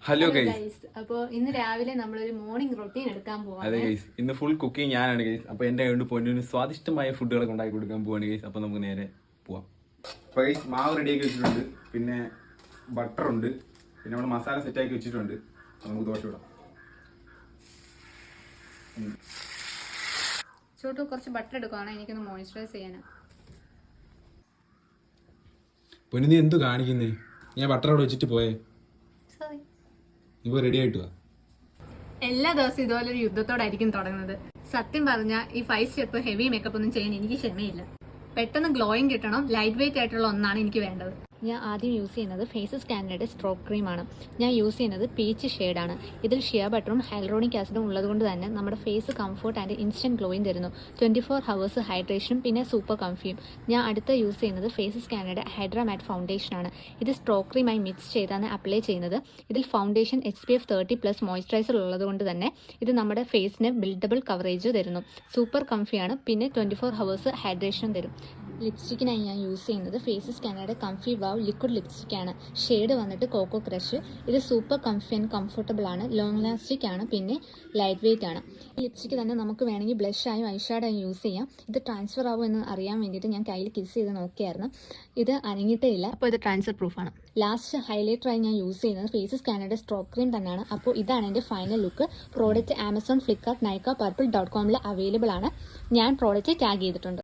Hello guys, അപ്പോൾ ഇന്ന് രാവിലെ നമ്മളൊരു മോർണിംഗ് റൊട്ടീൻ എടുക്കാൻ പോവാണ്. അതെ ഗൈസ്, ഇന്ന് ഫുൾ കുക്കിംഗ് ഞാനാണ് ഗൈസ്. അപ്പോൾ എൻ്റെ കൊണ്ട് പൊന്നിന് സ്വാദിഷ്ടമായ ഫുഡുകളൊക്കെ ഉണ്ടാക്കി കൊടുക്കാൻ പോവാണ് ഗൈസ്. അപ്പോൾ നമുക്ക് നേരെ പോവാം. അപ്പോൾ ഗൈസ്, മാവ് റെഡിയാക്കി വെച്ചിട്ടുണ്ട്, പിന്നെ ബട്ടർ ഉണ്ട്, പിന്നെ നമ്മൾ മസാല സെറ്റാക്കി വെച്ചിട്ടുണ്ട്. നമുക്ക് ദോശ ഇടാം. ചോട്ടു കുറച്ച് ബട്ടർ എടുക്കുവാണ്, എനിക്കൊന്ന് മോയ്സ്ചറൈസ് ചെയ്യാനാണ്. പൊന്നു നീ എന്തു കാണിക്കുന്നേ? ഞാൻ ബട്ടർ അവിടെ വെച്ചിട്ട് പോയേ. സോറി, ഇപ്പോൾ റെഡി ആയിട്ട് വാ. എല്ലാ ദിവസവും ഇതുപോലെ ഒരു യുദ്ധത്തോടായിരിക്കും തുടങ്ങുന്നത്. സത്യം പറഞ്ഞാൽ ഈ 5 സ്റ്റെപ്പ് ഹെവി മേക്കപ്പ് ഒന്നും ചെയ്യാൻ എനിക്ക് ക്ഷമയില്ല. പെട്ടെന്ന് ഗ്ലോയിങ് കിട്ടണം, ലൈറ്റ് വെയിറ്റ് ആയിട്ടുള്ള ഒന്നാണ് എനിക്ക് വേണ്ടത്. ഞാൻ ആദ്യം യൂസ് ചെയ്യുന്നത് ഫേസ് സ്കാനറുടെ സ്ട്രോക്ക് ക്രീമാണ്. ഞാൻ യൂസ് ചെയ്യുന്നത് പീച്ച് ഷെയ്ഡാണ്. ഇതിൽ ഷിയ ബട്ടറും ഹൈലറോണിക് ആസിഡും ഉള്ളതുകൊണ്ട് തന്നെ നമ്മുടെ face comfort and instant glowing തരുന്നു. 24 hours ഹൈഡ്രേഷനും പിന്നെ സൂപ്പർ കംഫിയും. ഞാൻ അടുത്ത യൂസ് ചെയ്യുന്നത് ഫേസ് സ്കാനറുടെ ഹൈഡ്ര മാറ്റ് ഫൗണ്ടേഷനാണ്. ഇത് സ്ട്രോക്ക് ക്രീമായി മിക്സ് ചെയ്താണ് അപ്ലൈ ചെയ്യുന്നത്. ഇതിൽ ഫൗണ്ടേഷൻ SPF 30+ മോയ്സ്ചറൈസർ ഉള്ളതുകൊണ്ട് തന്നെ ഇത് നമ്മുടെ ഫേസിന് ബിൽഡബിൾ കവറേജ് തരുന്നു. സൂപ്പർ കംഫിയാണ്, പിന്നെ 24 hours ഹൈഡ്രേഷനും തരും. ലിപ്സ്റ്റിക്കിനായി ഞാൻ യൂസ് ചെയ്യുന്നത് ഫേസ് സ്കാനറുടെ കംഫി വാവ് ലിക്വിഡ് ലിപ്സ്റ്റിക്കാണ്. ഷെയ്ഡ് വന്നിട്ട് കോക്കോ ക്രഷ്. ഇത് സൂപ്പർ കംഫി ആൻഡ് കംഫർട്ടബിൾ ആണ്, ലോങ് ലാസ്റ്റിക് ആണ്, പിന്നെ ലൈറ്റ് വെയിറ്റ് ആണ്. ഈ ലിപ്സ്റ്റിക്ക് തന്നെ നമുക്ക് വേണമെങ്കിൽ ബ്ലഷായും ഐഷാഡായും യൂസ് ചെയ്യാം. ഇത് ട്രാൻസ്ഫർ ആവും എന്ന് അറിയാൻ വേണ്ടിയിട്ട് ഞാൻ കയ്യിൽ കിസ് ചെയ്ത് നോക്കിയായിരുന്നു. ഇത് അനങ്ങിയിട്ടേ ഇല്ല, അപ്പോൾ ഇത് ട്രാൻസ്ഫർ പ്രൂഫാണ്. ലാസ്റ്റ് ഹൈലൈറ്ററായി ഞാൻ യൂസ് ചെയ്യുന്നത് ഫേസ് സ്കാനറുടെ സ്ട്രോക്ക് ക്രീം തന്നെയാണ്. അപ്പോൾ ഇതാണ് എൻ്റെ final look. Product Amazon, Flipkart, Nykaa, purple available ആണ്. ഞാൻ പ്രോഡക്റ്റ് ടാഗ് ചെയ്തിട്ടുണ്ട്.